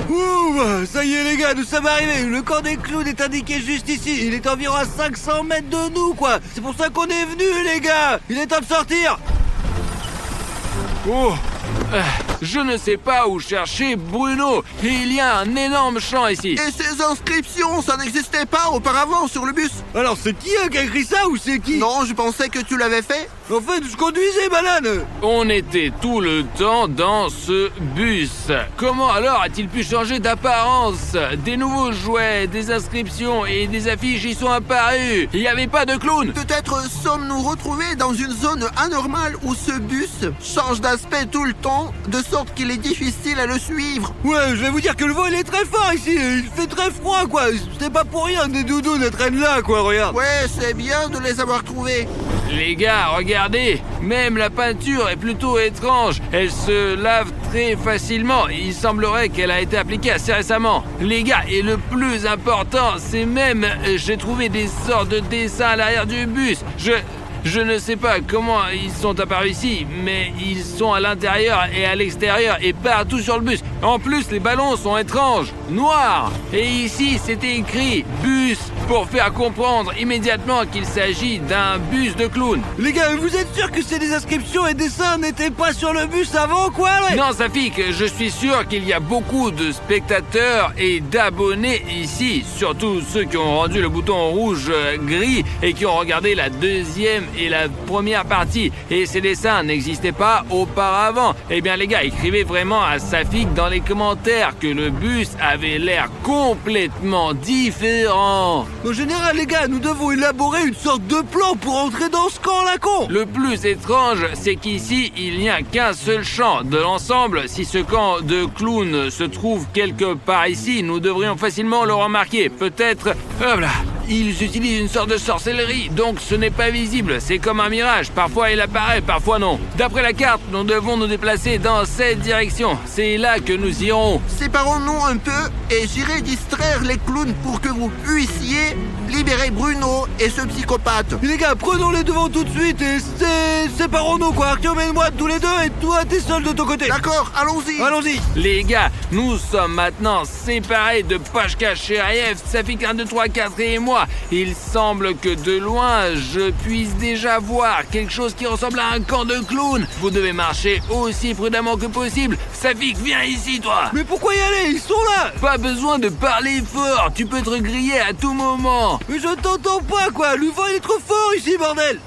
Ouh, ça y est les gars, nous sommes arrivés. Le camp des clowns est indiqué juste ici. Il est environ à 500 mètres de nous, quoi. C'est pour ça qu'on est venus, les gars. Il est temps de sortir. Oh, je ne sais pas où chercher Bruno. Il y a un énorme champ ici. Et ces inscriptions, ça n'existait pas auparavant sur le bus? Alors c'est qui qui a écrit ça ou c'est qui? Non, je pensais que tu l'avais fait. En fait, je conduisais, banane. On était tout le temps dans ce bus. Comment alors a-t-il pu changer d'apparence? Des nouveaux jouets, des inscriptions et des affiches y sont apparus. Il n'y avait pas de clown. Peut-être sommes-nous retrouvés dans une zone anormale où ce bus change d'aspect tout le temps, de sorte qu'il est difficile à le suivre. Ouais, je vais vous dire que le vent il est très fort ici. Il fait très froid, quoi. C'est pas pour rien des doudous ne traînent là, quoi, regarde. Ouais, c'est bien de les avoir trouvés. Les gars, regardez, même la peinture est plutôt étrange. Elle se lave très facilement. Il semblerait qu'elle a été appliquée assez récemment. Les gars, et le plus important, c'est même, j'ai trouvé des sortes de dessins à l'arrière du bus. Je ne sais pas comment ils sont apparus ici, mais ils sont à l'intérieur et à l'extérieur et partout sur le bus. En plus, les ballons sont étranges, noirs. Et ici, c'était écrit « bus » pour faire comprendre immédiatement qu'il s'agit d'un bus de clown. Les gars, vous êtes sûrs que ces des inscriptions et dessins n'étaient pas sur le bus avant, quoi, ouais? Non, Safik, je suis sûr qu'il y a beaucoup de spectateurs et d'abonnés ici, surtout ceux qui ont rendu le bouton rouge-gris et qui ont regardé la deuxième et la première partie. Et ces dessins n'existaient pas auparavant. Eh bien, les gars, écrivez vraiment à Safik dans les commentaires que le bus avait l'air complètement différent. En général, les gars, nous devons élaborer une sorte de plan pour entrer dans ce camp, la con. Le plus étrange, c'est qu'ici, il n'y a qu'un seul champ. De l'ensemble, si ce camp de clowns se trouve quelque part ici, nous devrions facilement le remarquer. Peut-être... Hop là. Ils utilisent une sorte de sorcellerie, donc ce n'est pas visible. C'est comme un mirage. Parfois il apparaît, parfois non. D'après la carte, nous devons nous déplacer dans cette direction. C'est là que nous irons. Séparons-nous un peu et j'irai distraire les clowns pour que vous puissiez libérer Bruno et ce psychopathe. Les gars, prenons les devants tout de suite et séparons-nous, quoi. Arthur, mène-moi tous les deux et toi, t'es seul de ton côté. D'accord, allons-y. Allons-y. Les gars, nous sommes maintenant séparés de Pashka, Cheriev, Safik 1, 2, 3, 4 et moi. Il semble que de loin, je puisse déjà voir quelque chose qui ressemble à un camp de clowns. Vous devez marcher aussi prudemment que possible. Safik, viens ici, toi. Mais pourquoi y aller? Ils sont là. Pas besoin de parler fort. Tu peux te griller à tout moment. Mais je t'entends pas, quoi. Le vent, il est trop fort ici, bordel.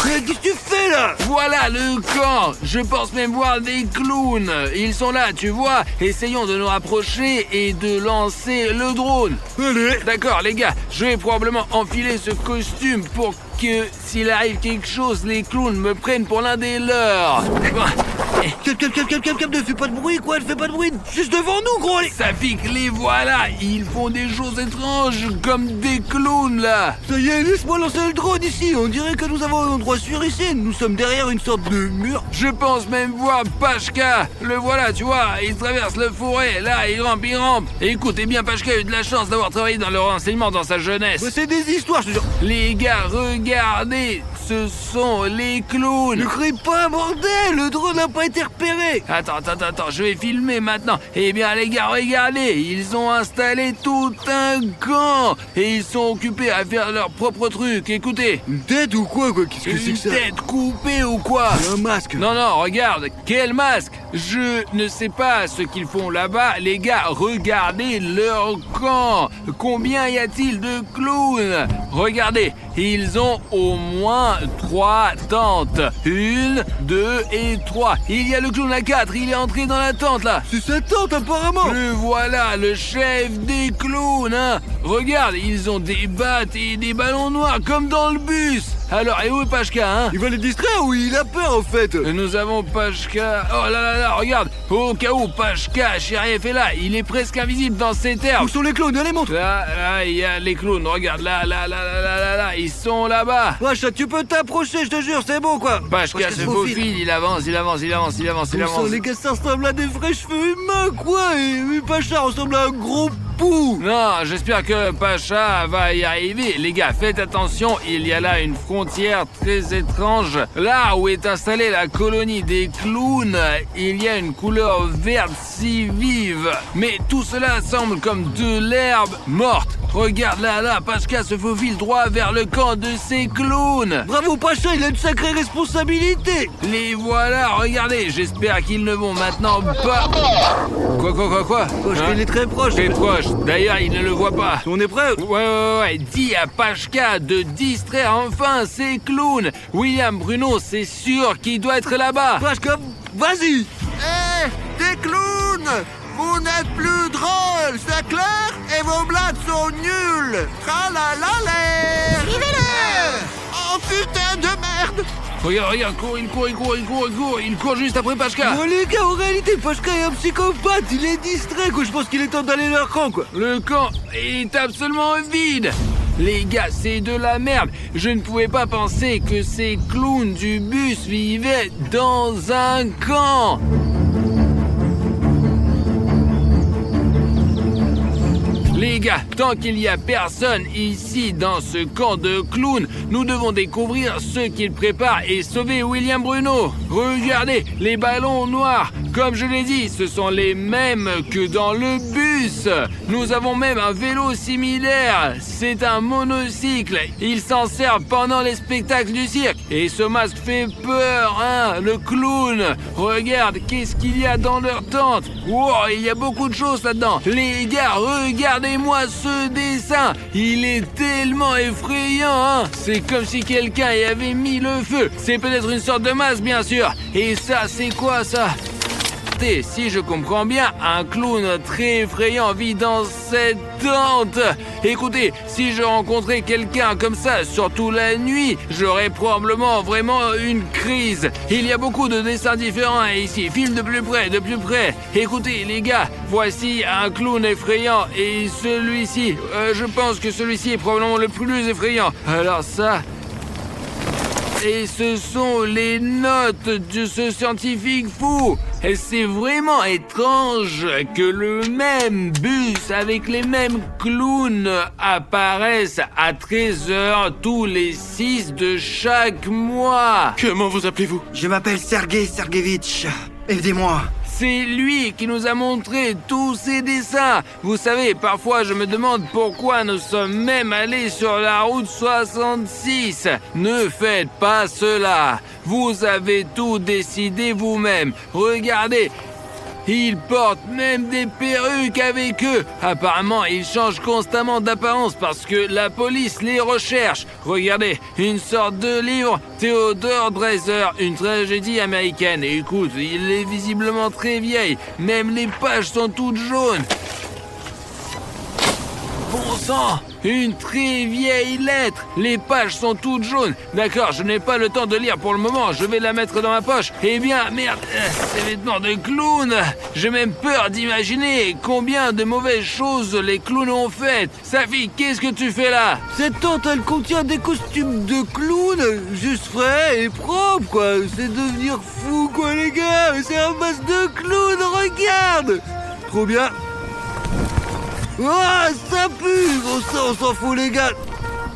Mais qu'est-ce que tu fais là? Voilà le camp. Je pense même voir des clowns. Ils sont là, tu vois. Essayons de nous rapprocher et de lancer le drone. Allez. D'accord, les gars, je vais probablement enfiler ce costume pour que, s'il arrive quelque chose, les clowns me prennent pour l'un des leurs. Calme, ne fais pas de bruit, quoi. Ne fais pas de bruit. Juste devant nous, gros. Safik, les voilà. Ils font des choses étranges, comme des clowns, là. Ça y est, laisse-moi lancer le drone ici. On dirait que nous avons un endroit sûr ici. Nous sommes derrière une sorte de mur. Je pense même voir Pashka. Le voilà, tu vois. Il traverse le forêt. Là, il rampe. Écoute, eh bien, Pashka a eu de la chance d'avoir travaillé dans le renseignement dans sa jeunesse. Mais c'est des histoires, je te jure. Les gars, regardez. Ce sont les clowns. Ne crie pas, bordel. Le drone n'a pas été repéré. Attends, je vais filmer maintenant. Eh bien, les gars, regardez. Ils ont installé tout un camp. Et ils sont occupés à faire leur propre truc. Écoutez. Une tête ou quoi? Qu'est-ce que c'est que ça? Une tête coupée ou quoi? Un masque. Non, regarde. Quel masque? Je ne sais pas ce qu'ils font là-bas. Les gars, regardez leur camp. Combien y a-t-il de clowns? Regardez. Ils ont au moins 3 tentes. 1, 2 et 3. Il y a le clown à 4. Il est entré dans la tente, là. C'est sa tente, apparemment. Le voilà, le chef des clowns, hein. Regarde, ils ont des battes et des ballons noirs, comme dans le bus. Alors, et où est Pashka, hein? Il va les distraire ou il a peur, en fait? Nous avons Pashka... Oh là, regarde. Au cas où Pashka, Cheriev est là. Il est presque invisible dans cette herbe. Où sont les clowns? Allez, montre. Là, il y a les clowns. Regarde, là. Ils sont là-bas. Wesh, tu peux t'approcher, je te jure, c'est bon, quoi. Pashka se faufile, il avance. Les gars, ça ressemble à des vrais cheveux humains, quoi. Et Pacha ressemble à un gros pou. Non, j'espère que Pacha va y arriver. Les gars, faites attention, il y a là une frontière très étrange. Là où est installée la colonie des clowns, il y a une couleur verte si vive vives. Mais tout cela semble comme de l'herbe morte. Regarde là, Pachka se faufile droit vers le camp de ces clowns. Bravo Pacha, il a une sacrée responsabilité. Les voilà, regardez, j'espère qu'ils ne vont maintenant pas... Quoi Pachka, il est très proche. Très proche, d'ailleurs il ne le voit pas. On est prêt? Ouais, dis à Pachka de distraire enfin ces clowns. William Bruno, c'est sûr qu'il doit être là-bas. Pachka, vas-y. Hé, des clowns! Vous n'êtes plus drôles, c'est clair? Et vos blagues sont nulles! Tralalalère! Suivez-le! Oh putain de merde! Regarde, il court juste après Pachka. Bon les gars, en réalité, Pachka est un psychopathe. Il est distrait, quoi. Je pense qu'il est temps d'aller leur camp, quoi. Le camp est absolument vide. Les gars, c'est de la merde. Je ne pouvais pas penser que ces clowns du bus vivaient dans un camp. Les gars, tant qu'il n'y a personne ici dans ce camp de clowns, nous devons découvrir ce qu'ils préparent et sauver William Bruno. Regardez, les ballons noirs. Comme je l'ai dit, ce sont les mêmes que dans le bus. Nous avons même un vélo similaire. C'est un monocycle. Ils s'en servent pendant les spectacles du cirque. Et ce masque fait peur, hein, le clown. Regarde, qu'est-ce qu'il y a dans leur tente. Wow, il y a beaucoup de choses là-dedans. Les gars, regardez-moi ce dessin. Il est tellement effrayant, hein. C'est comme si quelqu'un y avait mis le feu. C'est peut-être une sorte de masque, bien sûr. Et ça, c'est quoi, ça ? Si je comprends bien, un clown très effrayant vit dans cette tente. Écoutez, si je rencontrais quelqu'un comme ça, surtout la nuit, j'aurais probablement vraiment une crise. Il y a beaucoup de dessins différents ici. Filme de plus près, de plus près. Écoutez, les gars, voici un clown effrayant et celui-ci. Je pense que celui-ci est probablement le plus effrayant. Alors ça... Et ce sont les notes de ce scientifique fou. Et c'est vraiment étrange que le même bus avec les mêmes clowns apparaisse à 13h tous les 6 de chaque mois. Comment vous appelez-vous? Je m'appelle Sergei Sergevitch. Aidez-moi. C'est lui qui nous a montré tous ces dessins. Vous savez, parfois je me demande pourquoi nous sommes même allés sur la route 66. Ne faites pas cela. Vous avez tout décidé vous-même. Regardez. Ils portent même des perruques avec eux. Apparemment, ils changent constamment d'apparence parce que la police les recherche. Regardez, une sorte de livre, Theodore Dreiser, une tragédie américaine. Écoute, il est visiblement très vieil. Même les pages sont toutes jaunes. Bon sang, une très vieille lettre. Les pages sont toutes jaunes. D'accord, je n'ai pas le temps de lire pour le moment. Je vais la mettre dans ma poche. Eh bien, merde, ces vêtements de clown. J'ai même peur d'imaginer combien de mauvaises choses les clowns ont faites. Safi, qu'est-ce que tu fais là? Cette tente, elle contient des costumes de clown, juste frais et propres, quoi. C'est devenir fou, quoi, les gars. C'est un masque de clown, regarde. Trop bien. Oh, ça pue. On s'en fout, les gars.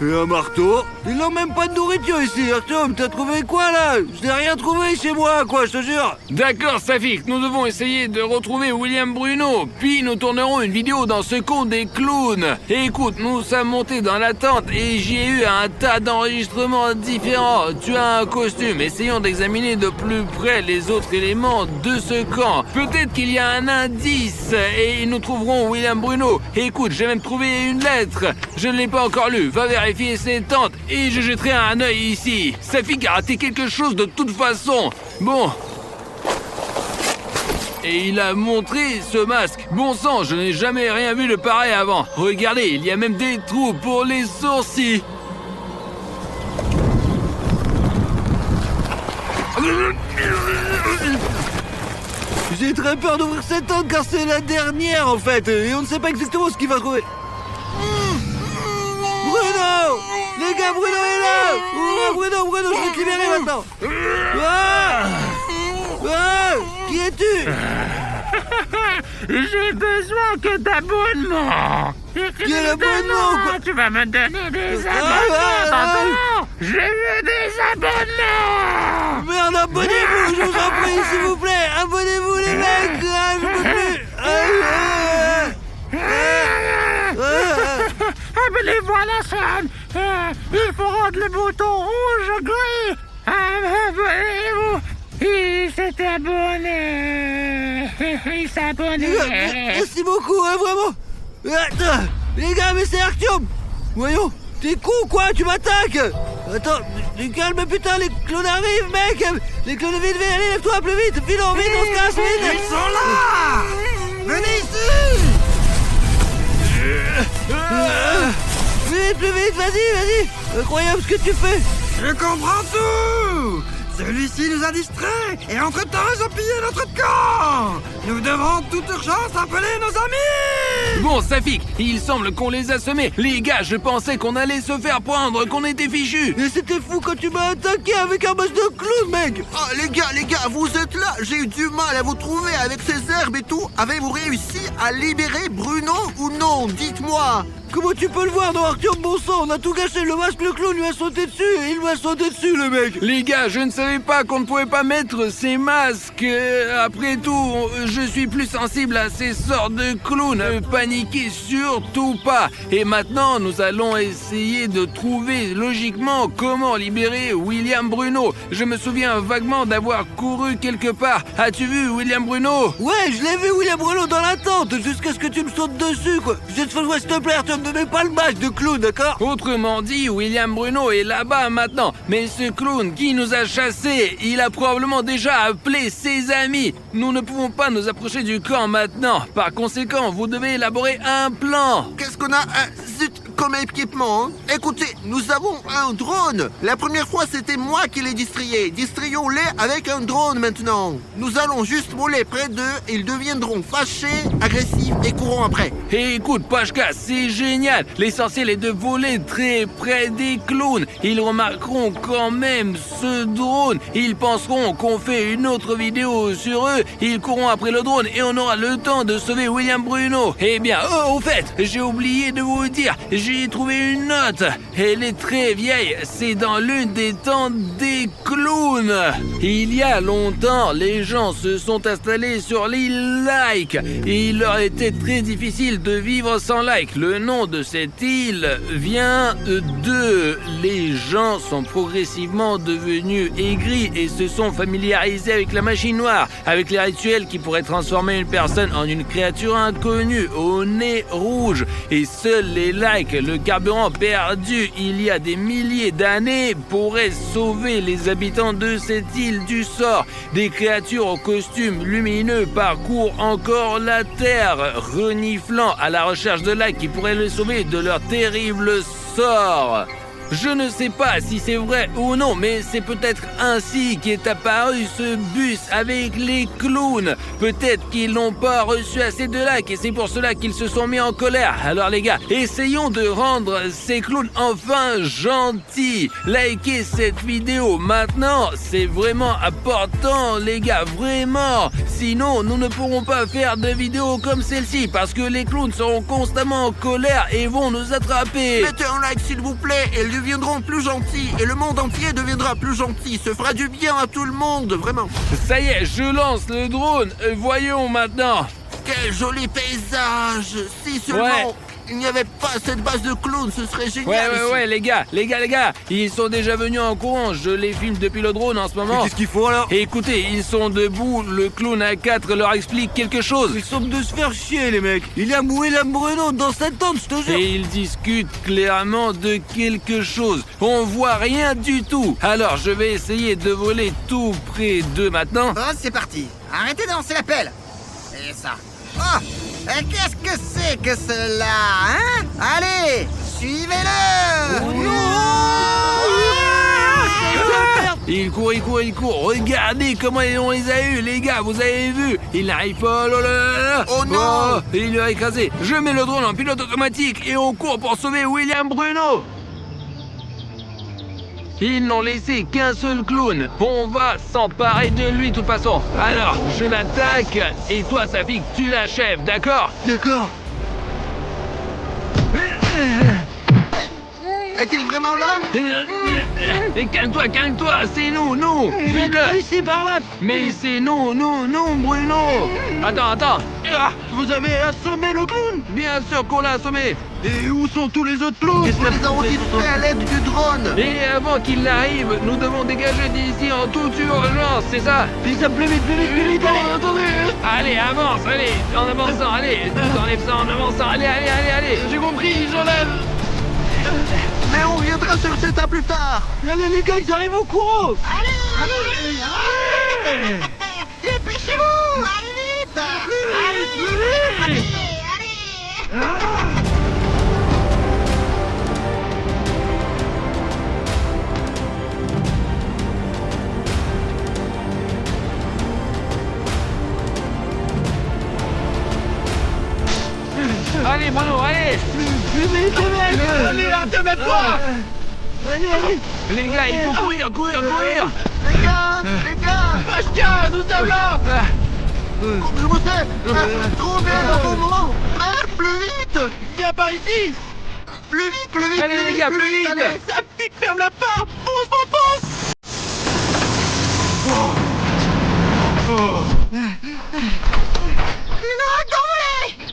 Et un marteau. Ils n'ont même pas de nourriture ici. Arthur, t'as trouvé quoi, là? Je n'ai rien trouvé chez moi, quoi, je te jure. D'accord, Safik, nous devons essayer de retrouver William Bruno, puis nous tournerons une vidéo dans ce conte des clowns. Et écoute, nous sommes montés dans la tente et j'y ai eu un tas d'enregistrements différents. Tu as un costume, essayons d'examiner de plus près les autres éléments de ce camp. Peut-être qu'il y a un indice et nous trouverons William Bruno. Et écoute, j'ai même trouvé une lettre. Je ne l'ai pas encore lue, va vérifier ces tentes et je jetterai un œil ici. Safik a raté quelque chose de toute façon. Bon. Et il a montré ce masque. Bon sang, je n'ai jamais rien vu de pareil avant. Regardez, il y a même des trous pour les sourcils. J'ai très peur d'ouvrir cette tente car c'est la dernière en fait. Et on ne sait pas exactement ce qu'il va trouver. Bruno! Les gars, Bruno est là! Oh, Bruno, je vais te libérer maintenant! Qui es-tu? J'ai besoin que d'abonnements. Quel abonnement, quoi? Tu vas me donner des abonnements, t'entends? Je veux des abonnements. Merde, abonnez-vous, je vous en prie, s'il vous plaît! Abonnez-vous, les mecs! Je peux plus! Ah, mais les voilà, Sam. Il faut rendre le bouton rouge gris. Abonnez-vous. Il s'est abonné. Il s'est abonné. Merci beaucoup, hein, vraiment. Attends, les gars, mais c'est Artyom. Voyons, t'es con quoi, tu m'attaques. Attends, calme putain, les clones arrivent, mec. Les clones, vite, allez, lève-toi plus vite. Filons, vite, on se casse, vite. Ils sont là! Venez ici! Vite, plus vite, vas-y. Incroyable ce que tu fais. Je comprends tout! Celui-ci nous a distraits et entre-temps ils ont pillé notre camp! Nous devons en toute urgence appeler nos amis! Bon, Safik, il semble qu'on les a semés. Les gars, je pensais qu'on allait se faire prendre, qu'on était fichus. Et c'était fou quand tu m'as attaqué avec un masque de clown, mec. Ah, les gars, vous êtes là. J'ai eu du mal à vous trouver avec ces herbes et tout. Avez-vous réussi à libérer Bruno ou non? Dites-moi. Comment tu peux le voir, non, Artyom, bon sang? On a tout gâché, le masque, le clown lui a sauté dessus et il m'a sauté dessus, le mec. Les gars, je ne savais pas qu'on ne pouvait pas mettre ces masques. Après tout, je suis plus sensible à ces sortes de clowns. Paniquez surtout pas. Et maintenant, nous allons essayer de trouver logiquement comment libérer William Bruno. Je me souviens vaguement d'avoir couru quelque part. As-tu vu William Bruno? Ouais, je l'ai vu, William Bruno, dans la tente, jusqu'à ce que tu me sautes dessus, quoi. S'il te plaît, Artyom, ne mets pas le masque de clown, d'accord? Autrement dit, William Bruno est là-bas maintenant. Mais ce clown qui nous a chassés, il a probablement déjà appelé ses amis. Nous ne pouvons pas nous approcher du camp maintenant. Par conséquent, vous devez élaborer un plan. Qu'est-ce qu'on a comme équipement, hein? Écoutez, nous avons un drone. La première fois, c'était moi qui les distrayais. Distrayons-les avec un drone maintenant. Nous allons juste voler près d'eux. Ils deviendront fâchés, agressifs et courront après. Et écoute, Pashka, c'est génial. L'essentiel est de voler très près des clowns. Ils remarqueront quand même ce drone. Ils penseront qu'on fait une autre vidéo sur eux. Ils courront après le drone et on aura le temps de sauver William Bruno. Eh bien, au fait, j'ai oublié de vous dire, j'ai trouvé une note. Elle est très vieille. C'est dans l'une des tentes des clowns. Il y a longtemps, les gens se sont installés sur l'île Like. Et il leur était très difficile de vivre sans Like. Le nom de cette île vient de... Les gens sont progressivement devenus aigris et se sont familiarisés avec la machine noire, avec les rituels qui pourraient transformer une personne en une créature inconnue au nez rouge. Et seuls les Like, le carburant perdu il y a des milliers d'années, pourraient sauver les habitants de cette île du sort. Des créatures aux costumes lumineux parcourent encore la terre, reniflant à la recherche de Like qui pourraient les sauver de leur terrible sort. Je ne sais pas si c'est vrai ou non, mais c'est peut-être ainsi qu'est apparu ce bus avec les clowns. Peut-être qu'ils n'ont pas reçu assez de likes et c'est pour cela qu'ils se sont mis en colère. Alors les gars, essayons de rendre ces clowns enfin gentils. Likez cette vidéo maintenant, c'est vraiment important les gars, vraiment. Sinon, nous ne pourrons pas faire de vidéos comme celle-ci parce que les clowns seront constamment en colère et vont nous attraper. Mettez un like s'il vous plaît, et deviendront plus gentils et le monde entier deviendra plus gentil. Ce fera du bien à tout le monde, vraiment. Ça y est, je lance le drone. Voyons maintenant. Quel joli paysage. Si seulement il n'y avait pas cette base de clowns, ce serait génial. Ouais, les gars, ils sont déjà venus en courant. Je les filme depuis le drone en ce moment. Qu'est-ce qu'ils font alors? Et écoutez, ils sont debout. Le clown à 4 leur explique quelque chose. Ils semblent de se faire chier, les mecs. Il y a William Bruno dans cette tente, je te jure. Et ils discutent clairement de quelque chose. On voit rien du tout. Alors, je vais essayer de voler tout près d'eux maintenant. Bon, c'est parti. Arrêtez de lancer la pelle. Et ça. Oh, qu'est-ce que c'est que cela, hein? Allez, suivez-le. Il court. Regardez comment on les a eus, les gars, vous avez vu? Il n'arrive pas, Oh non! Il l'a écrasé. Je mets le drone en pilote automatique et on court pour sauver William Bruno. Ils n'ont laissé qu'un seul clown. On va s'emparer de lui de toute façon. Alors, je l'attaque et toi, Safik, tu l'achèves, d'accord? D'accord. Est-il vraiment là? Calme-toi, c'est nous, vite-le. C'est par là. Mais c'est nous, Bruno. Attends. Ah, vous avez assommé le clown. Bien sûr qu'on l'a assommé. Et où sont tous les autres clowns? On les a enregistrés à l'aide du drone. Et avant qu'il n'arrive, nous devons dégager d'ici en toute urgence, c'est ça? Puis ça, plus vite, allez. Allez, avance, allez, en avançant, allez, tout en lève ça, en avançant, allez. J'ai compris, j'enlève. Mais on reviendra sur ça plus tard. Allez les gars, ils arrivent au courant. Dépêchez-vous. Allez vite. Allez, Bruno, allez. Allez, là, te mets pas. Allez. Les gars, il faut courir. Les gars. Pascal, nous sommes là. Je vous sais. Trouvez le bon moment. Plus vite. Viens par ici. Plus vite. Allez, les gars, plus vite. Allez. Ça pique, ferme la porte. Pousse.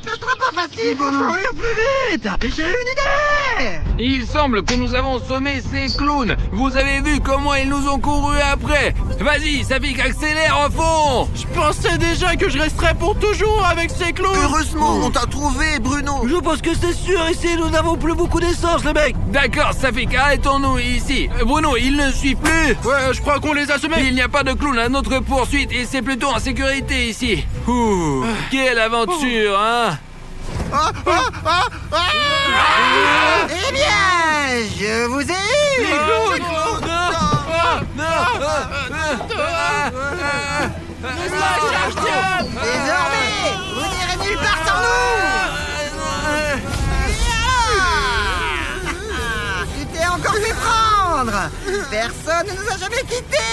Ce sera pas facile pour courir plus vite. J'ai une idée. Il semble que nous avons sommé ces clowns. Vous avez vu comment ils nous ont couru après. Vas-y, Safik, accélère au fond. Je pensais déjà que je resterais pour toujours avec ces clowns. Heureusement, on t'a trouvé, Bruno. Je pense que c'est sûr, ici nous n'avons plus beaucoup d'essence, les mecs. D'accord, Safik, arrêtons-nous ici. Bruno, il ne suit plus. Ouais, je crois qu'on les a semés. Il n'y a pas de clown à notre poursuite et c'est plutôt en sécurité ici. Ouh, quelle aventure, hein? Eh bien, je vous ai eu. Désormais, vous n'irez nulle part sans nous. Tu t'es encore fait prendre. Personne ne nous a jamais quittés.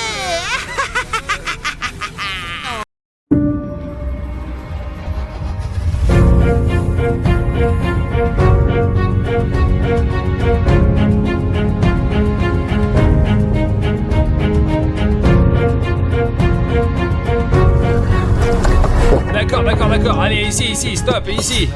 D'accord. Allez, ici, stop, ici.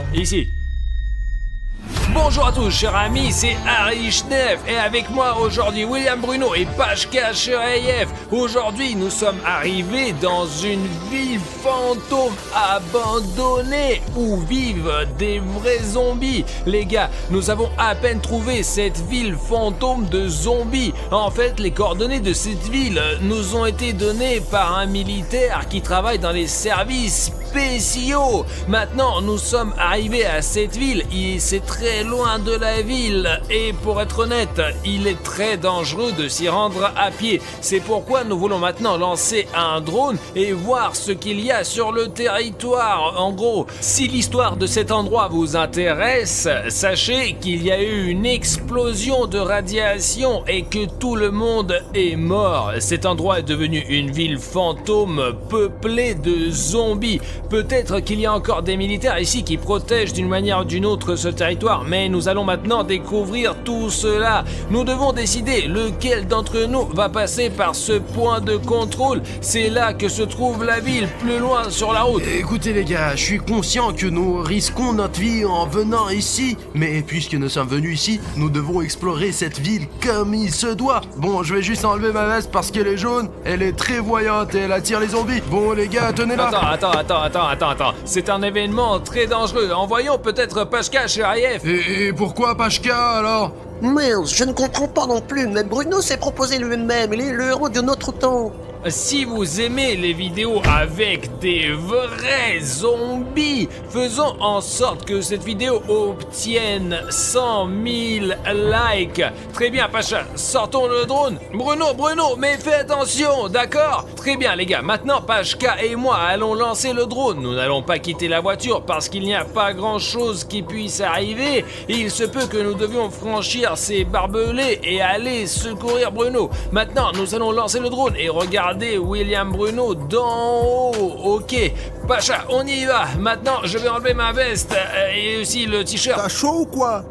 Bonjour à tous, chers amis, c'est Harry Schneef et avec moi aujourd'hui William Bruno et Pashka Sherayev. Aujourd'hui, nous sommes arrivés dans une ville fantôme abandonnée où vivent des vrais zombies. Les gars, nous avons à peine trouvé cette ville fantôme de zombies. En fait, les coordonnées de cette ville nous ont été données par un militaire qui travaille dans les services spéciaux. Maintenant, nous sommes arrivés à cette ville et c'est très loin de la ville et pour être honnête, il est très dangereux de s'y rendre à pied. C'est pourquoi nous voulons maintenant lancer un drone et voir ce qu'il y a sur le territoire. En gros, si l'histoire de cet endroit vous intéresse, sachez qu'il y a eu une explosion de radiation et que tout le monde est mort. Cet endroit est devenu une ville fantôme peuplée de zombies. Peut-être qu'il y a encore des militaires ici qui protègent d'une manière ou d'une autre ce territoire, mais nous allons maintenant découvrir tout cela. Nous devons décider lequel d'entre nous va passer par ce point de contrôle. C'est là que se trouve la ville, plus loin sur la route. Écoutez les gars, je suis conscient que nous risquons notre vie en venant ici, mais puisque nous sommes venus ici, nous devons explorer cette ville comme il se doit. Bon, je vais juste enlever ma veste parce qu'elle est jaune, elle est très voyante et elle attire les zombies. Bon les gars, tenez-la. Attends. C'est un événement très dangereux. Envoyons peut-être Pashka Sherayev. Et pourquoi Pashka alors? Merde, je ne comprends pas non plus, mais Bruno s'est proposé lui-même, il est le héros de notre temps. Si vous aimez les vidéos avec des vrais zombies, faisons en sorte que cette vidéo obtienne 100 000 likes. Très bien, Pacha, sortons le drone. Bruno, mais fais attention, d'accord? Très bien, les gars, maintenant Pashka et moi allons lancer le drone. Nous n'allons pas quitter la voiture parce qu'il n'y a pas grand-chose qui puisse arriver. Il se peut que nous devions franchir ces barbelés et aller secourir Bruno. Maintenant, nous allons lancer le drone et regarder William Bruno d'en haut. Ok, Pacha, on y va. Maintenant, je vais enlever ma veste et aussi le t-shirt. T'as chaud ou quoi?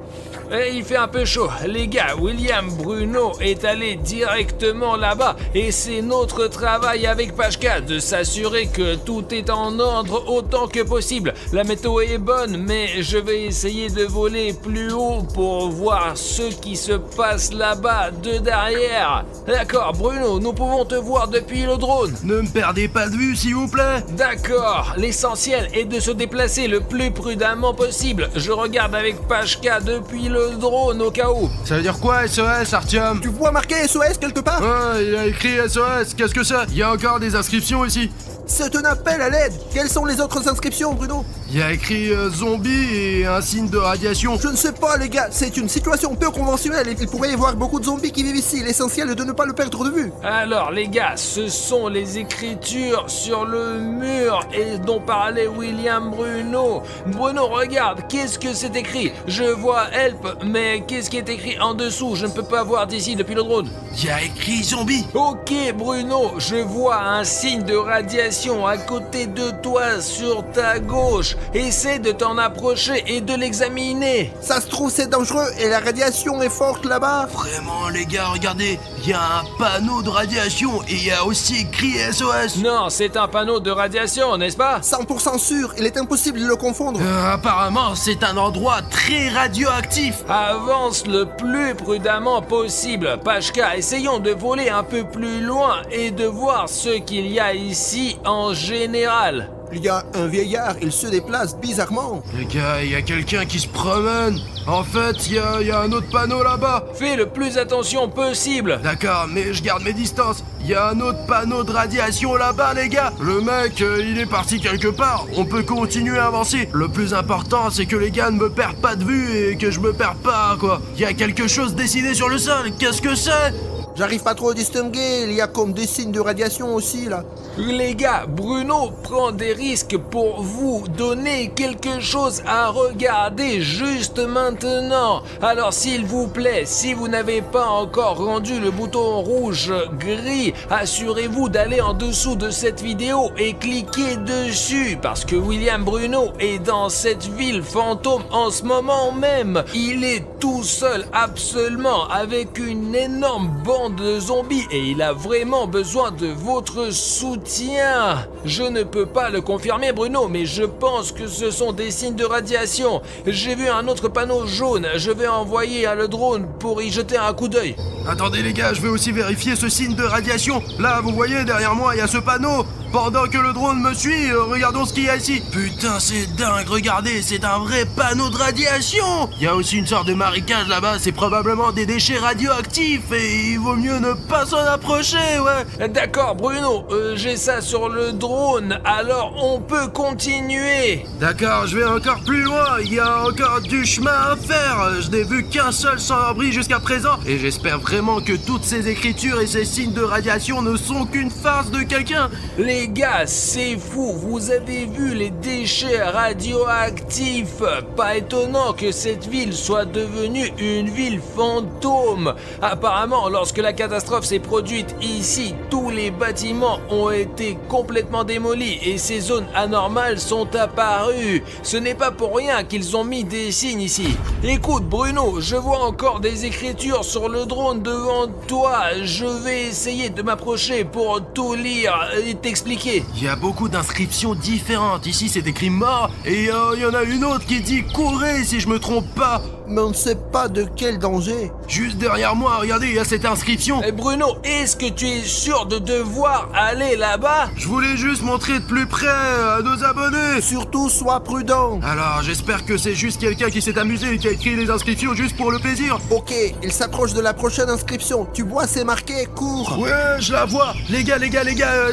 Il fait un peu chaud. Les gars, William Bruno est allé directement là-bas et c'est notre travail avec Pashka de s'assurer que tout est en ordre autant que possible. La météo est bonne, mais je vais essayer de voler plus haut pour voir ce qui se passe là-bas de derrière. D'accord, Bruno, nous pouvons te voir depuis le drone. Ne me perdez pas de vue, s'il vous plaît. D'accord, l'essentiel est de se déplacer le plus prudemment possible. Je regarde avec Pashka depuis le drone au cas où. Ça veut dire quoi, SOS, Artyom? Tu vois marqué SOS quelque part? Ouais, il a écrit SOS, qu'est-ce que c'est? Il y a encore des inscriptions ici. C'est un appel à l'aide. Quelles sont les autres inscriptions, Bruno? Il y a écrit zombie et un signe de radiation. Je ne sais pas, les gars. C'est une situation peu conventionnelle. Il pourrait y avoir beaucoup de zombies qui vivent ici. L'essentiel est de ne pas le perdre de vue. Alors les gars, ce sont les écritures sur le mur et dont parlait William Bruno. Bruno, regarde, qu'est-ce que c'est écrit? Je vois help, mais qu'est-ce qui est écrit en dessous? Je ne peux pas voir d'ici depuis le drone. Il y a écrit zombie. Ok Bruno, je vois un signe de radiation à côté de toi sur ta gauche. Essaie de t'en approcher et de l'examiner. Ça se trouve, c'est dangereux et la radiation est forte là-bas. Vraiment, les gars, regardez, il y a un panneau de radiation et il y a aussi écrit SOS. Non, c'est un panneau de radiation, n'est-ce pas? 100% sûr, il est impossible de le confondre. Apparemment, c'est un endroit très radioactif. Avance le plus prudemment possible. Pashka, essayons de voler un peu plus loin et de voir ce qu'il y a ici en général. Il y a un vieillard, il se déplace bizarrement. Les gars, il y a quelqu'un qui se promène. En fait, il y a un autre panneau là-bas. Fais le plus attention possible. D'accord, mais je garde mes distances. Il y a un autre panneau de radiation là-bas, les gars. Le mec, il est parti quelque part. On peut continuer à avancer. Le plus important, c'est que les gars ne me perdent pas de vue et que je me perds pas, quoi. Il y a quelque chose dessiné sur le sol. Qu'est-ce que c'est? J'arrive pas trop à distinguer, il y a comme des signes de radiation aussi là. Les gars, Bruno prend des risques pour vous donner quelque chose à regarder juste maintenant. Alors s'il vous plaît, si vous n'avez pas encore rendu le bouton rouge gris, assurez-vous d'aller en dessous de cette vidéo et cliquez dessus parce que William Bruno est dans cette ville fantôme en ce moment même. Il est tout seul absolument avec une énorme bande de zombies et il a vraiment besoin de votre soutien. Je ne peux pas le confirmer Bruno, mais je pense que ce sont des signes de radiation. J'ai vu un autre panneau jaune, je vais envoyer le drone pour y jeter un coup d'œil. Attendez les gars, je vais aussi vérifier ce signe de radiation. Là, vous voyez, derrière moi, il y a ce panneau. Pendant que le drone me suit, regardons ce qu'il y a ici. Putain, c'est dingue, regardez, c'est un vrai panneau de radiation. Il y a aussi une sorte de marécage là-bas, c'est probablement des déchets radioactifs et il vaut mieux ne pas s'en approcher, ouais. D'accord Bruno, j'ai ça sur le drone, alors on peut continuer. D'accord, je vais encore plus loin, il y a encore du chemin à faire. Je n'ai vu qu'un seul sans-abri jusqu'à présent et j'espère vraiment que toutes ces écritures et ces signes de radiation ne sont qu'une farce de quelqu'un. Les gars, c'est fou, vous avez vu les déchets radioactifs. Pas étonnant que cette ville soit devenue une ville fantôme. Apparemment, lorsque la catastrophe s'est produite ici, tous les bâtiments ont été complètement démolis et ces zones anormales sont apparues. Ce n'est pas pour rien qu'ils ont mis des signes ici. Écoute Bruno, je vois encore des écritures sur le drone devant toi. Je vais essayer de m'approcher pour tout lire et t'expliquer. Il y a beaucoup d'inscriptions différentes. Ici, c'est écrit mort et il y en a une autre qui dit courez si je me trompe pas. Mais on ne sait pas de quel danger. Juste derrière moi, regardez, il y a cette inscription. Bruno, est-ce que tu es sûr de devoir aller là-bas? Je voulais juste montrer de plus près à nos abonnés. Surtout, sois prudent. Alors, j'espère que c'est juste quelqu'un qui s'est amusé et qui a écrit les inscriptions juste pour le plaisir. Ok, il s'approche de la prochaine inscription. Tu vois, c'est marqué cours. Ouais, je la vois. Les gars,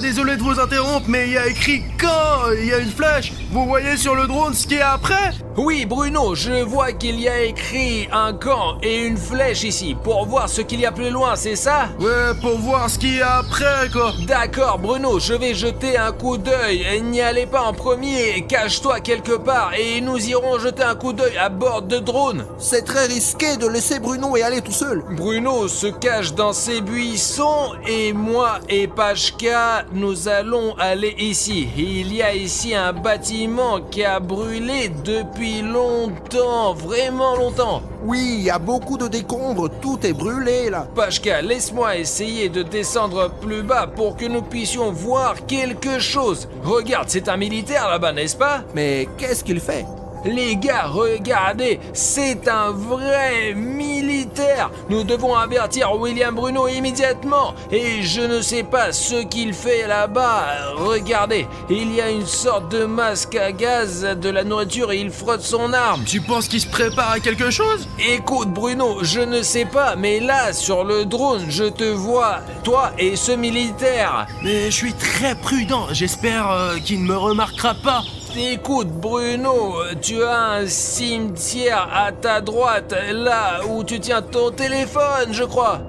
désolé de vous interrompre, mais il y a écrit quand. Il y a une flèche. Vous voyez sur le drone ce qui est après? Oui, Bruno, je vois qu'il y a écrit un camp et une flèche ici pour voir ce qu'il y a plus loin, c'est ça? Ouais, pour voir ce qu'il y a après, quoi. D'accord, Bruno, je vais jeter un coup d'œil. N'y allez pas en premier, cache-toi quelque part et nous irons jeter un coup d'œil à bord de drone. C'est très risqué de laisser Bruno y aller tout seul. Bruno se cache dans ses buissons et moi et Pashka, nous allons allons aller ici. Il y a ici un bâtiment qui a brûlé depuis longtemps, vraiment longtemps. Oui, il y a beaucoup de décombres, tout est brûlé là. Pashka, laisse-moi essayer de descendre plus bas pour que nous puissions voir quelque chose. Regarde, c'est un militaire là-bas, n'est-ce pas? Mais qu'est-ce qu'il fait? Les gars, regardez, c'est un vrai militaire. Nous devons avertir William Bruno immédiatement. Et je ne sais pas ce qu'il fait là-bas. Regardez, il y a une sorte de masque à gaz, de la nourriture et il frotte son arme. Tu penses qu'il se prépare à quelque chose? Écoute Bruno, je ne sais pas, mais là, sur le drone, je te vois, toi et ce militaire. Mais je suis très prudent, j'espère qu'il ne me remarquera pas. Écoute Bruno, tu as un cimetière à ta droite, là où tu tiens ton téléphone, je crois.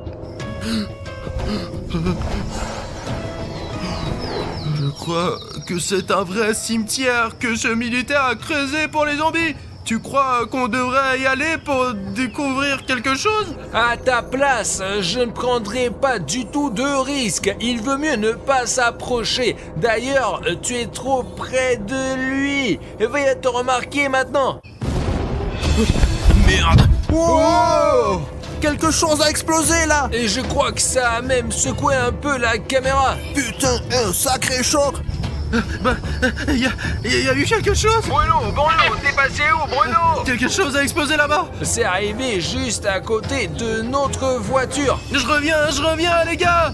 Je crois que c'est un vrai cimetière que ce militaire a creusé pour les zombies. Tu crois qu'on devrait y aller pour découvrir quelque chose? À ta place, je ne prendrai pas du tout de risque. Il vaut mieux ne pas s'approcher. D'ailleurs, tu es trop près de lui. Va te remarquer maintenant. Merde! Wow! Quelque chose a explosé là! Et je crois que ça a même secoué un peu la caméra. Putain, un sacré choc! Il y a eu quelque chose? Bruno, t'es passé où, Bruno? Quelque chose a explosé là-bas! C'est arrivé juste à côté de notre voiture. Je reviens les gars!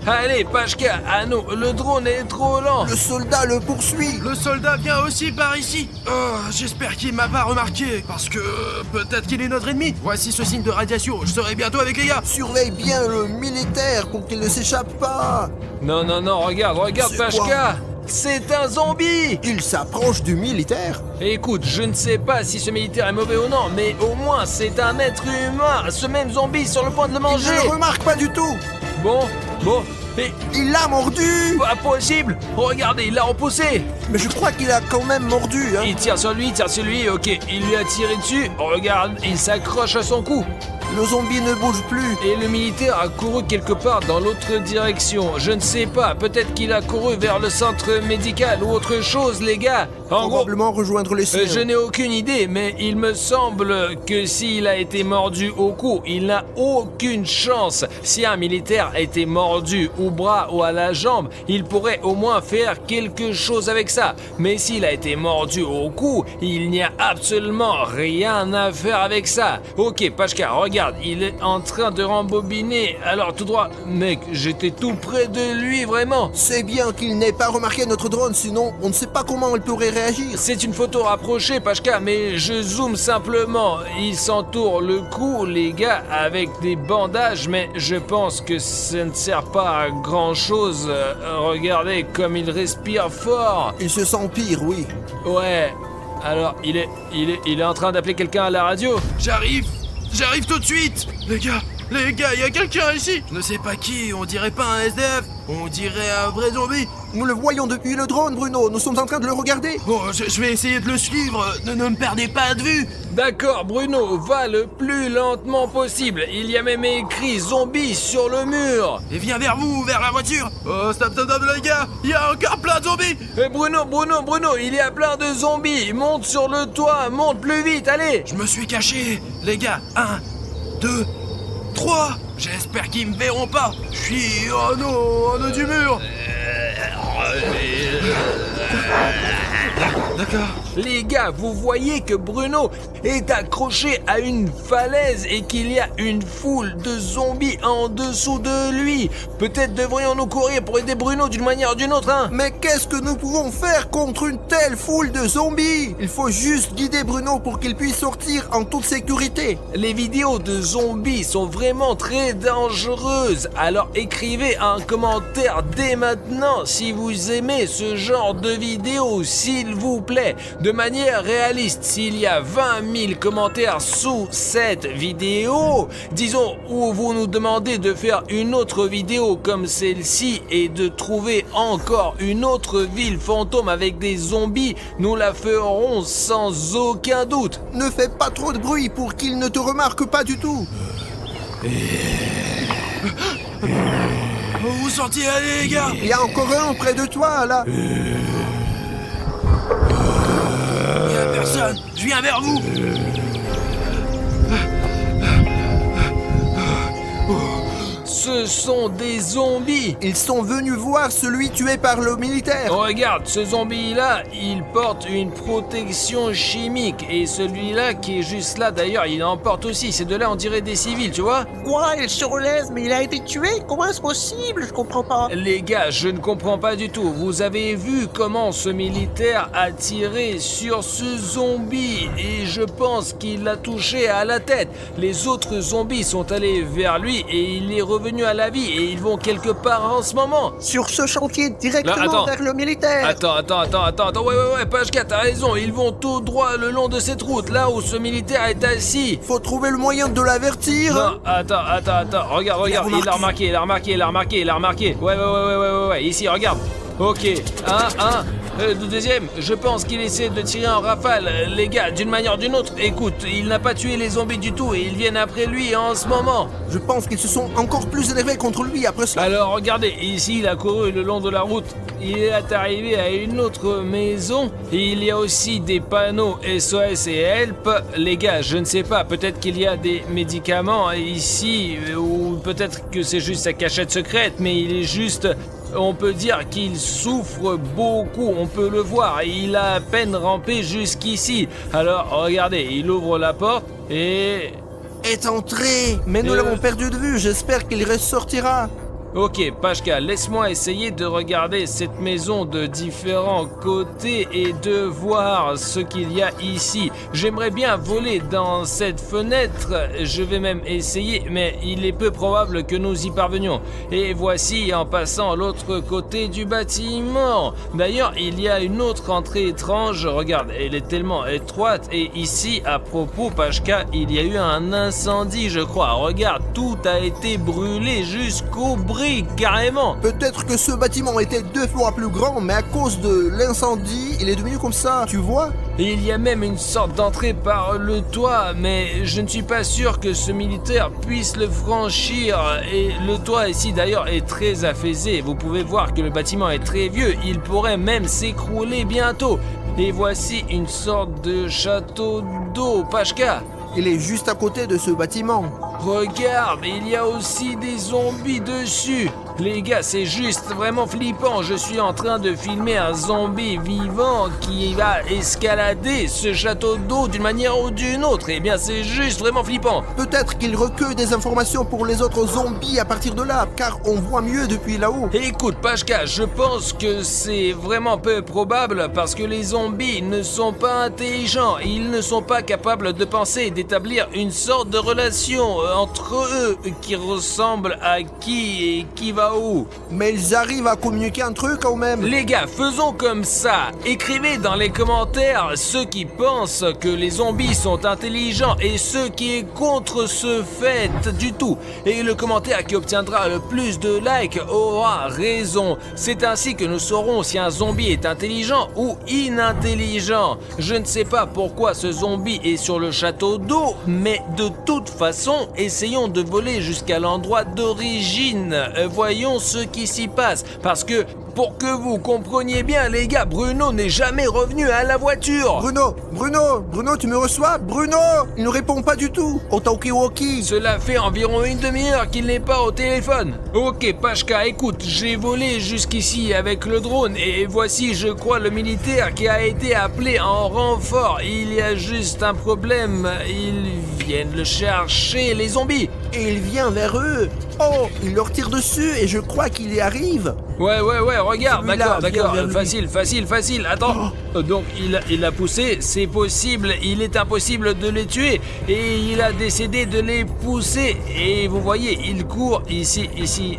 Allez, Pashka, à nous, le drone est trop lent. Le soldat le poursuit! Le soldat vient aussi par ici. J'espère qu'il m'a pas remarqué, parce que peut-être qu'il est notre ennemi. Voici ce signe de radiation, je serai bientôt avec les gars. Surveille bien le militaire pour qu'il ne s'échappe pas! Non, regarde C'est Pashka. quoi? C'est un zombie. Il s'approche du militaire! Écoute, je ne sais pas si ce militaire est mauvais ou non, mais au moins c'est un être humain. Ce même zombie sur le point de le Il manger. ne le remarque pas du tout! Bon, mais Il l'a mordu! pas possible. Regardez, il l'a repoussé. Mais je crois qu'il a quand même mordu, hein! Il tire sur lui, ok, il lui a tiré dessus. Regarde, il s'accroche à son cou. Le zombie ne bouge plus! Et le militaire a couru quelque part dans l'autre direction. Je ne sais pas, peut-être qu'il a couru vers le centre médical ou autre chose, les gars. En gros, Probablement rejoindre les siens. je n'ai aucune idée, mais il me semble que s'il a été mordu au cou, il n'a aucune chance. Si un militaire a été mordu au bras ou à la jambe, il pourrait au moins faire quelque chose avec ça. Mais s'il a été mordu au cou, il n'y a absolument rien à faire avec ça. Ok, Pashka, regarde, il est en train de rembobiner. Alors tout droit, mec, j'étais tout près de lui, vraiment. C'est bien qu'il n'ait pas remarqué notre drone, sinon on ne sait pas comment il pourrait réagir. C'est une photo rapprochée, Pashka, mais je zoome simplement. Il s'entoure le cou, les gars, avec des bandages, mais je pense que ça ne sert pas à grand chose. Regardez comme il respire fort. Il se sent pire, oui. Ouais. Alors, il est en train d'appeler quelqu'un à la radio. J'arrive tout de suite. Les gars, il y a quelqu'un ici. Je ne sais pas qui, on dirait pas un SDF, on dirait un vrai zombie. Nous le voyons depuis le drone, Bruno. Nous sommes en train de le regarder. Bon, je vais essayer de le suivre, ne me perdez pas de vue. D'accord, Bruno, va le plus lentement possible. Il y a même écrit zombie sur le mur. Et viens vers vous, vers la voiture. Oh, stop, les gars, il y a encore plein de zombies. Bruno, il y a plein de zombies. Monte sur le toit, monte plus vite, allez. Je me suis caché. Les gars, 1, 2, 3. J'espère qu'ils me verront pas. Je suis en haut du mur. D'accord. Les gars, vous voyez que Bruno est accroché à une falaise et qu'il y a une foule de zombies en dessous de lui. Peut-être devrions-nous courir pour aider Bruno d'une manière ou d'une autre, hein? Mais qu'est-ce que nous pouvons faire contre une telle foule de zombies? Il faut juste guider Bruno pour qu'il puisse sortir en toute sécurité. Les vidéos de zombies sont vraiment très dangereuses. Alors écrivez un commentaire dès maintenant si vous aimez ce genre de vidéos, s'il vous plaît. De manière réaliste, s'il y a 20 000 commentaires sous cette vidéo, disons où vous nous demandez de faire une autre vidéo comme celle-ci et de trouver encore une autre ville fantôme avec des zombies, nous la ferons sans aucun doute. Ne fais pas trop de bruit pour qu'il ne te remarque pas du tout. Vous sortez, allez les gars. Il y a encore un près de toi, là. Il y a personne, je viens vers vous. Ce sont des zombies. Ils sont venus voir celui tué par le militaire. Regarde, ce zombie-là, il porte une protection chimique. Et celui-là qui est juste là, d'ailleurs, il en porte aussi. Ces deux-là, on dirait des civils, tu vois? Quoi, il se relève, mais il a été tué? Comment est-ce possible? Je comprends pas. Les gars, je ne comprends pas du tout. Vous avez vu comment ce militaire a tiré sur ce zombie et je pense qu'il l'a touché à la tête. Les autres zombies sont allés vers lui et il est revenu à la vie et ils vont quelque part en ce moment. Sur ce chantier, directement Là, attends. vers le militaire. Attends, ouais, Pashka, t'as raison. Ils vont tout droit le long de cette route, là où ce militaire est assis. Faut trouver le moyen de l'avertir. Non, attends, regarde, il l'a remarqué. Ouais, ici, regarde. Ok, le deuxième, je pense qu'il essaie de tirer en rafale. Les gars, d'une manière ou d'une autre, écoute, il n'a pas tué les zombies du tout et ils viennent après lui en ce moment. Je pense qu'ils se sont encore plus énervés contre lui après cela. Alors regardez, ici il a couru le long de la route. Il est arrivé à une autre maison. Il y a aussi des panneaux SOS et Help. Les gars, je ne sais pas, peut-être qu'il y a des médicaments ici ou peut-être que c'est juste sa cachette secrète, mais il est juste... On peut dire qu'il souffre beaucoup, on peut le voir, il a à peine rampé jusqu'ici. Alors regardez, il ouvre la porte et... Est entré. Mais nous l'avons perdu de vue, j'espère qu'il ressortira. Ok, Pashka, laisse-moi essayer de regarder cette maison de différents côtés et de voir ce qu'il y a ici. J'aimerais bien voler dans cette fenêtre, je vais même essayer, mais il est peu probable que nous y parvenions. Et voici en passant l'autre côté du bâtiment. D'ailleurs, il y a une autre entrée étrange, regarde, elle est tellement étroite. Et ici, à propos, Pashka, il y a eu un incendie, je crois. Regarde, tout a été brûlé jusqu'au bris. Carrément. Peut-être que ce bâtiment était 2 fois plus grand, mais à cause de l'incendie, il est devenu comme ça, tu vois? Et il y a même une sorte d'entrée par le toit, mais je ne suis pas sûr que ce militaire puisse le franchir. Et le toit ici d'ailleurs est très affaissé. Vous pouvez voir que le bâtiment est très vieux, il pourrait même s'écrouler bientôt. Et voici une sorte de château d'eau, Pashka. Il est juste à côté de ce bâtiment. Regarde, il y a aussi des zombies dessus. Les gars, c'est juste vraiment flippant. Je suis en train de filmer un zombie vivant qui va escalader ce château d'eau d'une manière ou d'une autre. Eh bien, c'est juste vraiment flippant. Peut-être qu'il recueille des informations pour les autres zombies à partir de là, car on voit mieux depuis là-haut. Écoute, Pashka, je pense que c'est vraiment peu probable parce que les zombies ne sont pas intelligents. Ils ne sont pas capables de penser et d'établir une sorte de relation entre eux qui ressemble à qui et qui va où. Mais ils arrivent à communiquer entre eux quand même. Les gars, faisons comme ça. Écrivez dans les commentaires ceux qui pensent que les zombies sont intelligents et ceux qui est contre ce fait du tout. Et le commentaire qui obtiendra le plus de likes aura raison. C'est ainsi que nous saurons si un zombie est intelligent ou inintelligent. Je ne sais pas pourquoi ce zombie est sur le château d'eau, mais de toute façon, essayons de voler jusqu'à l'endroit d'origine. Voyons ce qui s'y passe, parce que pour que vous compreniez bien, les gars, Bruno n'est jamais revenu à la voiture. Bruno, tu me reçois? Bruno, il ne répond pas du tout au talkie-walkie. Cela fait environ une demi-heure qu'il n'est pas au téléphone. Ok, Pashka, écoute, j'ai volé jusqu'ici avec le drone et voici, je crois, le militaire qui a été appelé en renfort. Il y a juste un problème, ils viennent le chercher, les zombies. Et il vient vers eux. Oh, il leur tire dessus et je crois qu'il y arrive. Ouais, regarde, Celui-là, d'accord, viens vers lui. facile, attends. Donc, il a poussé, c'est possible, il est impossible de les tuer, et il a décidé de les pousser, et vous voyez, il court ici,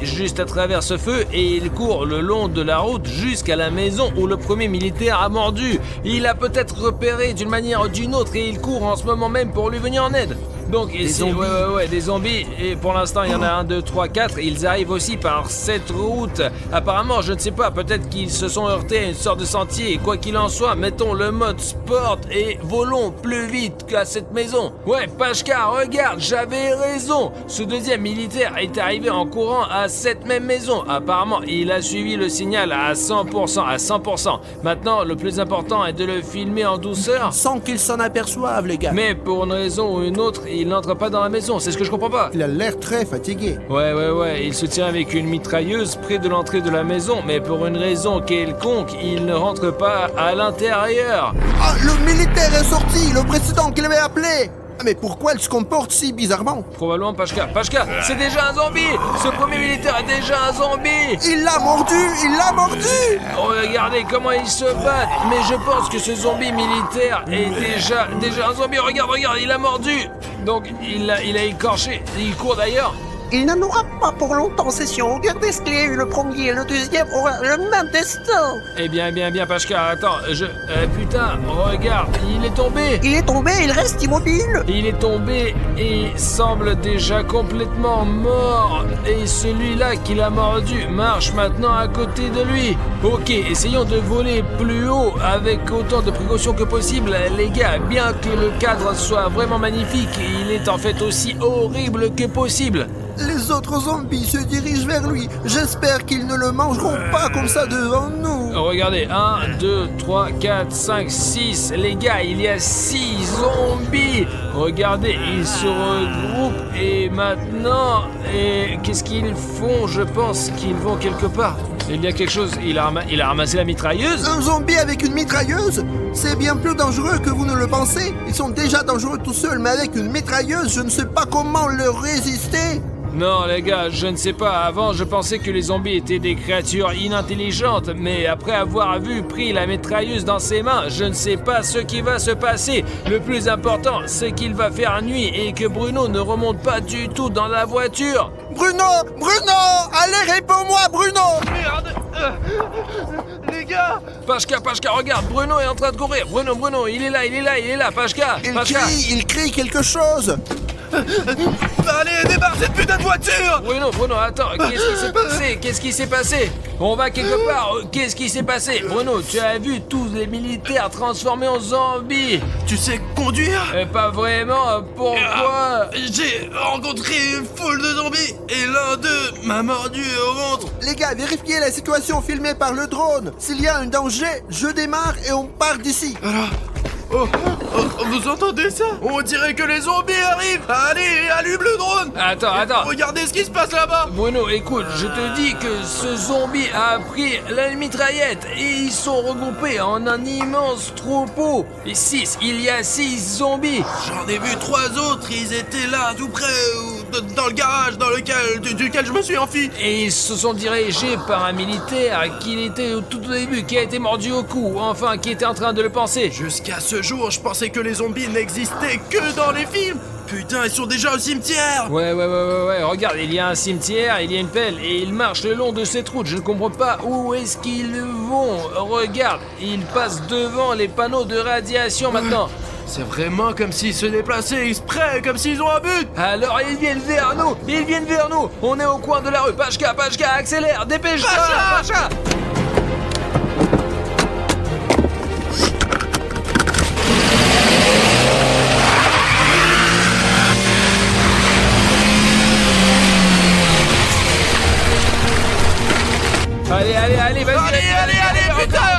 juste à travers ce feu, et il court le long de la route jusqu'à la maison où le premier militaire a mordu. Il a peut-être repéré d'une manière ou d'une autre, et il court en ce moment même pour lui venir en aide. Donc ici, zombies. ouais, des zombies. Et pour l'instant, il y en a 1, 2, 3, 4. Ils arrivent aussi par cette route. Apparemment, je ne sais pas, peut-être qu'ils se sont heurtés à une sorte de sentier. Et quoi qu'il en soit, mettons le mode sport et volons plus vite qu'à cette maison. Ouais, Pashka, regarde, j'avais raison. Ce deuxième militaire est arrivé en courant à cette même maison. Apparemment, il a suivi le signal à 100%, à 100%. Maintenant, le plus important est de le filmer en douceur. Sans qu'ils s'en aperçoivent, les gars. Mais pour une raison ou une autre, il n'entre pas dans la maison, c'est ce que je comprends pas. Il a l'air très fatigué. Ouais, il se tient avec une mitrailleuse près de l'entrée de la maison, mais pour une raison quelconque, il ne rentre pas à l'intérieur. Ah, le militaire est sorti, le président qu'il avait appelé. Ah, mais pourquoi il se comporte si bizarrement? Probablement Pashka. Pashka, c'est déjà un zombie. Ce premier militaire est déjà un zombie. Il l'a mordu, il l'a mordu. Regardez comment il se bat. Mais je pense que ce zombie militaire est déjà un zombie. Regarde, il a mordu. Donc il a écorché. Il court d'ailleurs. Il n'en aura pas pour longtemps, c'est sûr. Regardez ce qu'il y a eu, le premier et le deuxième aura le même destin. Eh bien, Pashka, attends, putain, regarde, il est tombé. Il est tombé, il reste immobile. Il est tombé et semble déjà complètement mort. Et celui-là qui l'a mordu marche maintenant à côté de lui. Ok, essayons de voler plus haut avec autant de précautions que possible. Les gars, bien que le cadre soit vraiment magnifique, il est en fait aussi horrible que possible. Les autres zombies se dirigent vers lui. J'espère qu'ils ne le mangeront pas comme ça devant nous. Regardez, 1, 2, 3, 4, 5, 6. Les gars, il y a 6 zombies. Regardez, ils se regroupent et maintenant... Et qu'est-ce qu'ils font? Je pense qu'ils vont quelque part. Il y a quelque chose, il a ramassé la mitrailleuse. Un zombie avec une mitrailleuse? C'est bien plus dangereux que vous ne le pensez. Ils sont déjà dangereux tout seuls, mais avec une mitrailleuse, je ne sais pas comment leur résister. Non les gars, je ne sais pas, avant je pensais que les zombies étaient des créatures inintelligentes, mais après avoir pris la mitrailleuse dans ses mains, je ne sais pas ce qui va se passer. Le plus important, c'est qu'il va faire nuit et que Bruno ne remonte pas du tout dans la voiture. Bruno! Allez, réponds-moi, Bruno! Merde. Les gars. Pashka, regarde, Bruno est en train de courir. Bruno, il est là, Pashka. Il crie quelque chose. Allez, débarque cette putain de voiture. Bruno, attends, qu'est-ce qui s'est passé? On va quelque part, qu'est-ce qui s'est passé? Bruno, tu as vu tous les militaires transformés en zombies? Tu sais conduire? Pas vraiment, pourquoi? J'ai rencontré une foule de zombies et l'un d'eux m'a mordu au ventre. Les gars, vérifiez la situation filmée par le drone. S'il y a un danger, je démarre et on part d'ici. Alors... Oh, vous entendez ça? On dirait que les zombies arrivent. Allez, allume le drone. Attends. Regardez ce qui se passe là-bas. Bruno, écoute, je te dis que ce zombie a pris la mitraillette et ils sont regroupés en un immense troupeau. Et il y a 6 zombies. J'en ai vu 3 autres, ils étaient là tout près, dans le garage duquel je me suis enfui. Et ils se sont dirigés par un militaire qui était au tout début, qui a été mordu au cou, enfin qui était en train de le penser. Jusqu'à ce jour, je pensais que les zombies n'existaient que dans les films. Putain, ils sont déjà au cimetière. Ouais, regarde, il y a un cimetière, il y a une pelle et ils marchent le long de cette route. Je ne comprends pas où est-ce qu'ils vont. Regarde, ils passent devant les panneaux de radiation maintenant. C'est vraiment comme s'ils se déplaçaient exprès, comme s'ils ont un but. Alors ils viennent vers nous. On est au coin de la rue. Pashka, accélère, dépêche-toi. Pashka. Allez, vas-y. Allez, putain.